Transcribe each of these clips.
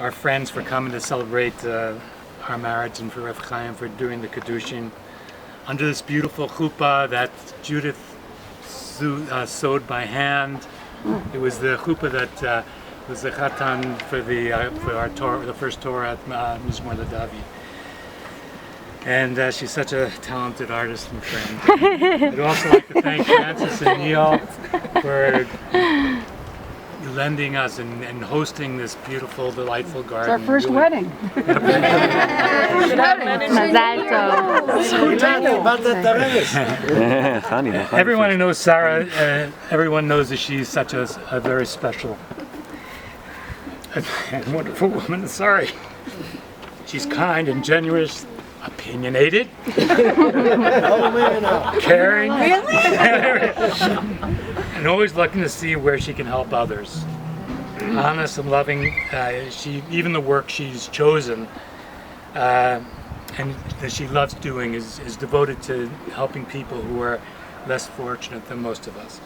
our friends for coming to celebrate our marriage, and for Rav Chaim for doing the Kedushin under this beautiful chuppah that Judith sewed by hand. It was the chuppah that was the chatan for our Torah, the first Torah at Mizmor LeDavid. And she's such a talented artist and friend. I'd also like to thank Francis and Neil for lending us and hosting this beautiful, delightful garden. It's our first wedding. Everyone who knows Sarah, everyone knows that she's such a very special and wonderful woman. Sorry. She's kind and generous, opinionated, caring, and always looking to see where she can help others. Honest and loving, even the work she's chosen and that she loves doing is devoted to helping people who are less fortunate than most of us.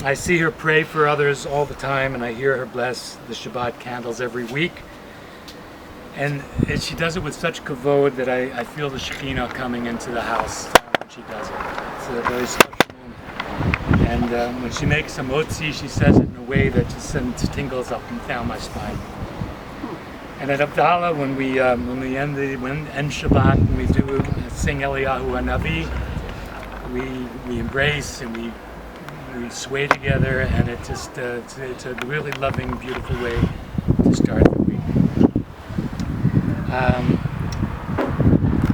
I see her pray for others all the time, and I hear her bless the Shabbat candles every week. And she does it with such kavod that I feel the Shekhinah coming into the house when she does it. It's a very special moment. And when she makes a motzi, she says it in a way that just sends tingles up and down my spine. And at Abdallah, when we end Shabbat, and we do sing Eliyahu Hanavi, we embrace and we sway together, and it's a really loving, beautiful way to start the week.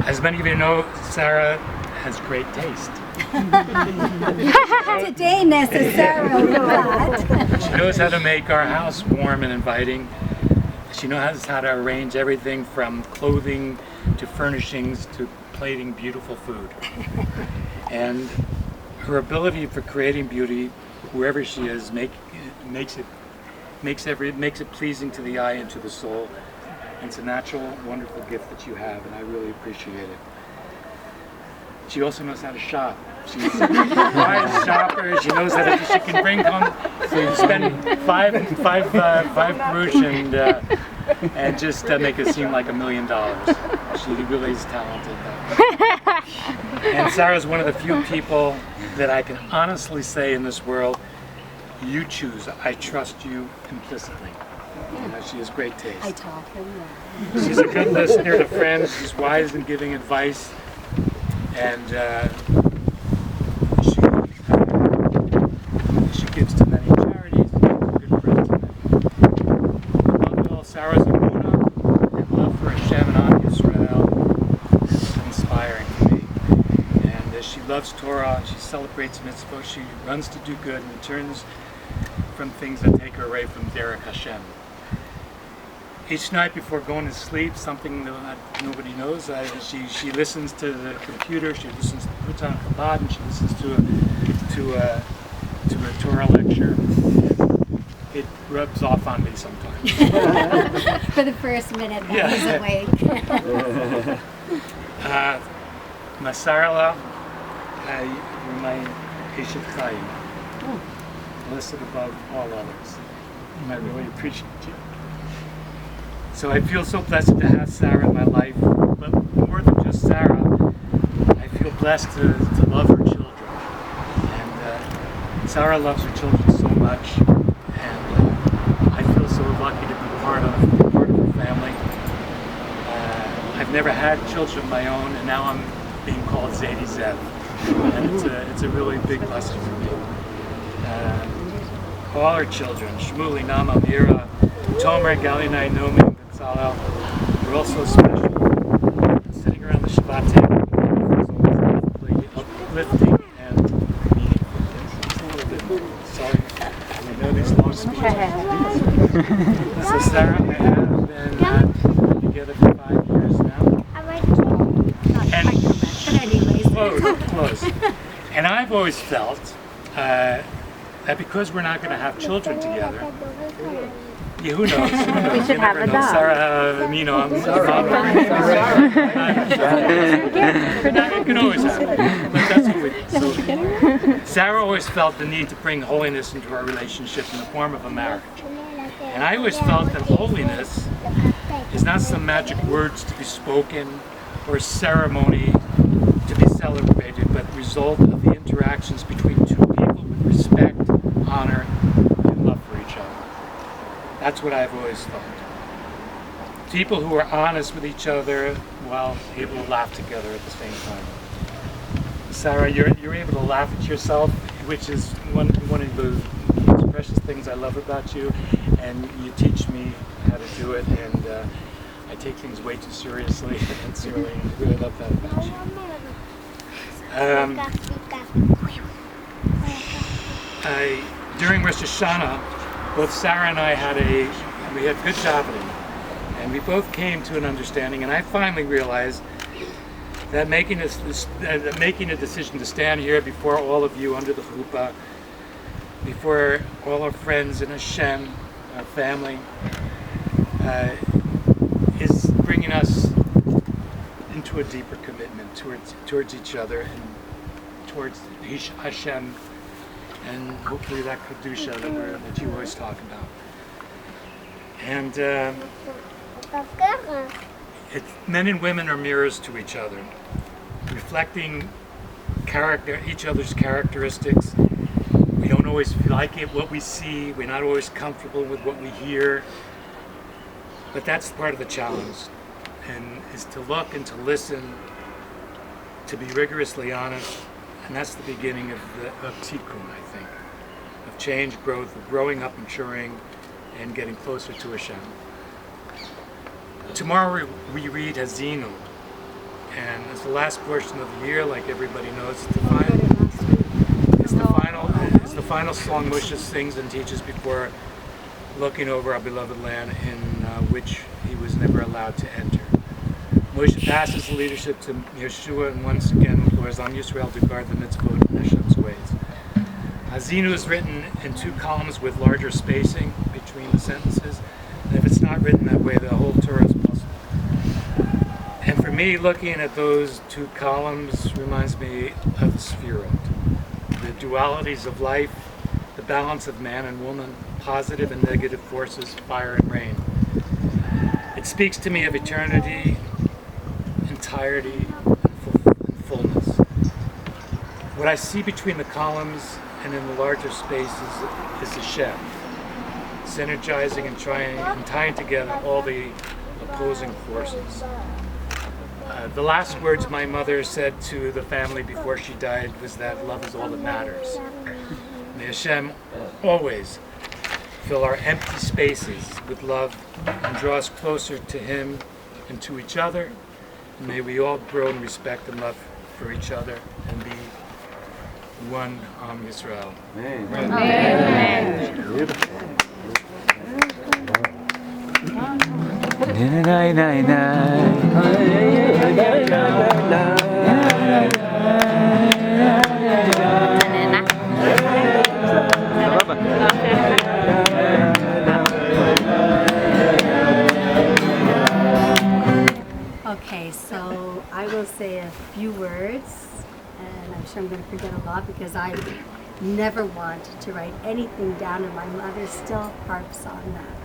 As many of you know, Sarah has great taste. Today necessarily not. She knows how to make our house warm and inviting. She knows how to arrange everything from clothing to furnishings to plating beautiful food. And her ability for creating beauty wherever she is makes it pleasing to the eye and to the soul. And it's a natural, wonderful gift that you have, and I really appreciate it. She also knows how to shop. She's a wise shopper. She knows how to. She can bring home. So you spend five grosh and just make it seem like $1 million. She really is talented. And Sarah's one of the few people that I can honestly say in this world, you choose. I trust you implicitly. You know, she has great taste. I taught him that. She's a good listener to friends. She's wise in giving advice, and she gives to many charities. And she's a good friend to many. Above all, Sarah's emunah and love for Hashem and Am Yisrael is inspiring to me. And she loves Torah. She celebrates mitzvot. She runs to do good and turns from things that take her away from Derek Hashem. Each night before going to sleep, something that nobody knows, she listens to the computer, she listens to Putan Chabad, and she listens to a Torah lecture. It rubs off on me sometimes. For the first minute that he's awake. Masarala, you're my Eshet Chaim, listed above all others. I really appreciate you. So I feel so blessed to have Sarah in my life, but more than just Sarah, I feel blessed to love her children. And Sarah loves her children so much, and I feel so lucky to be part of her family. I've never had children of my own, and now I'm being called Zadie Zev, and it's a really big blessing for me. All our children, Shmuli, Nama, Mira, Tomer, Galina, Nomi, we're all so special. Sitting around the Shabbat table is always uplifting and meaningful. Just a little bit. Sorry, I know these long speeches. So Sarah and I have been together for 5 years now. And close. And I've always felt that because we're not going to have children together. Yeah, who knows? We should have a dog. Sarah, you know, you can always have it. But that's what we. So, Sarah always felt the need to bring holiness into our relationship in the form of a marriage. And I always felt that holiness is not some magic words to be spoken or ceremony to be celebrated, but the result of the interactions between two people with respect, honor, and love for each other. That's what I've always thought. People who are honest with each other while able to laugh together at the same time. Sarah, you're able to laugh at yourself, which is one of the most precious things I love about you, and you teach me how to do it, and I take things way too seriously, and sincerely, and I really love that about you. During Rosh Hashanah, both Sarah and I had good davening, and we both came to an understanding, and I finally realized that making a decision to stand here before all of you under the chuppah, before all our friends and Hashem, our family, is bringing us into a deeper commitment towards each other and towards Hashem, and hopefully that kedusha that you always talk about. And men and women are mirrors to each other, reflecting each other's characteristics. We don't always like it, what we see. We're not always comfortable with what we hear. But that's part of the challenge, and is to look and to listen, to be rigorously honest, and that's the beginning of tikkun, I think, of change, growth, of growing up, maturing, and getting closer to Hashem. Tomorrow we read Hazinu, and it's the last portion of the year, like everybody knows. It's the final song Moshe sings and teaches before looking over our beloved land in which he was never allowed to enter. Moshe passes the leadership to Yeshua and once again implores Am Yisrael to guard the mitzvot and Hashem's ways. Hazinu is written in 2 columns with larger spacing between the sentences, and if it's not written that way, the whole Torah is puzzled. And for me, looking at those 2 columns reminds me of the Sefirot, the dualities of life, the balance of man and woman, positive and negative forces, fire and rain. It speaks to me of eternity, entirety, and fullness. What I see between the columns and in the larger spaces is Hashem, synergizing and tying together all the opposing forces. The last words my mother said to the family before she died was that love is all that matters. May Hashem always fill our empty spaces with love and draw us closer to Him and to each other. And may we all grow in respect and love for each other and be one Am Yisrael. Amen. Amen. Okay, so I will say a few words, and I'm sure I'm going to forget a lot because I never wanted to write anything down, and my mother still harps on that.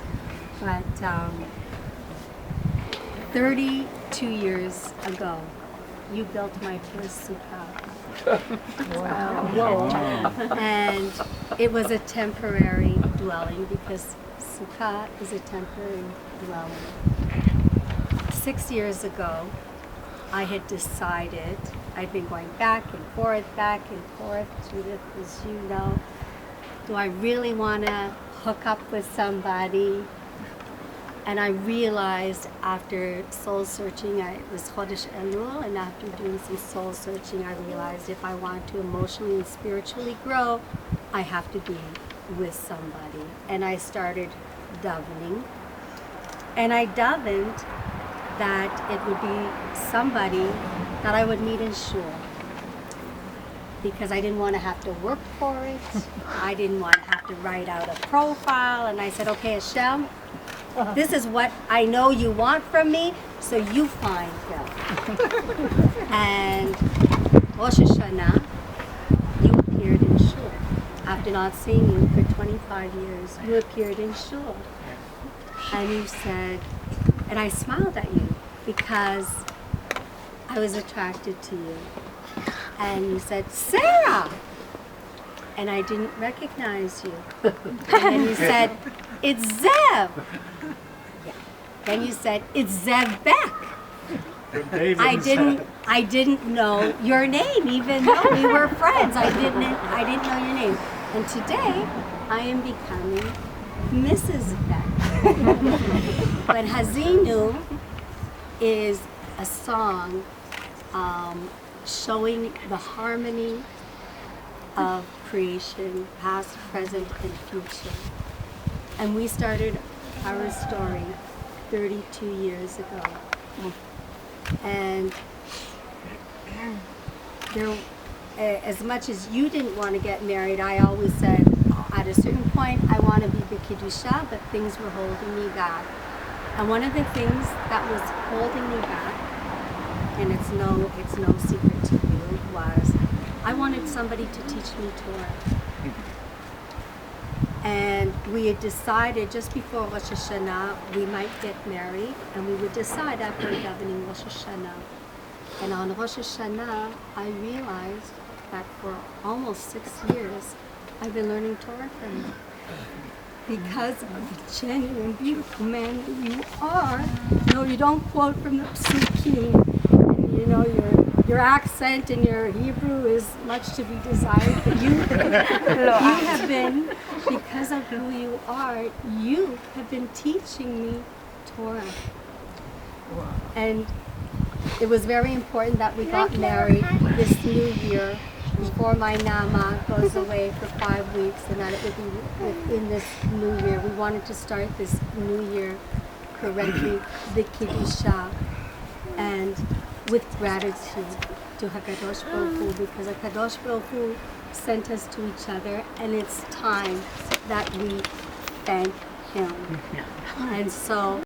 But 32 years ago, you built my first sukkah. Wow. And it was a temporary dwelling because sukkah is a temporary dwelling. 6 years ago, I had decided, I'd been going back and forth, Judith, as you know, do I really want to hook up with somebody? And I realized after soul searching, it was Chodesh Elul, and after doing some soul searching, I realized if I want to emotionally and spiritually grow, I have to be with somebody. And I started davening, and I davened that it would be somebody that I would meet in shul, because I didn't want to have to work for it. I didn't want to have to write out a profile. And I said, okay, Hashem, this is what I know you want from me, so you find him. And Rosh Hashanah, you appeared in shul. After not seeing you for 25 years, you appeared in shul. and you said, and I smiled at you because I was attracted to you. And you said, Sarah! And I didn't recognize you. And then you said, it's Zev. Yeah. Then you said, it's Zev Beck. I didn't know your name, even though we were friends. I didn't know your name. And today, I am becoming Mrs. Beck. But Hazinu is a song showing the harmony of creation, past, present, and future. And we started our story 32 years ago. And there, as much as you didn't want to get married, I always said, at a certain point, I want to be the Kiddusha, but things were holding me back. And one of the things that was holding me back, and it's no secret to you, was I wanted somebody to teach me Torah. And we had decided just before Rosh Hashanah we might get married, and we would decide after davening Rosh Hashanah. And on Rosh Hashanah, I realized that for almost 6 years, I've been learning Torah from you. Because of the genuine, beautiful man that you are. No, you don't quote from the Psukim. And you know, your accent and your Hebrew is much to be desired. But you have been, because of who you are, you have been teaching me Torah. And it was very important that we got married this new year before my Nama goes away for 5 weeks, and that it would be within this new year. We wanted to start this new year correctly, the Kiddusha, and with gratitude to HaKadosh Baruch Hu, because HaKadosh Baruch Hu sent us to each other, and it's time that we thank Him. And so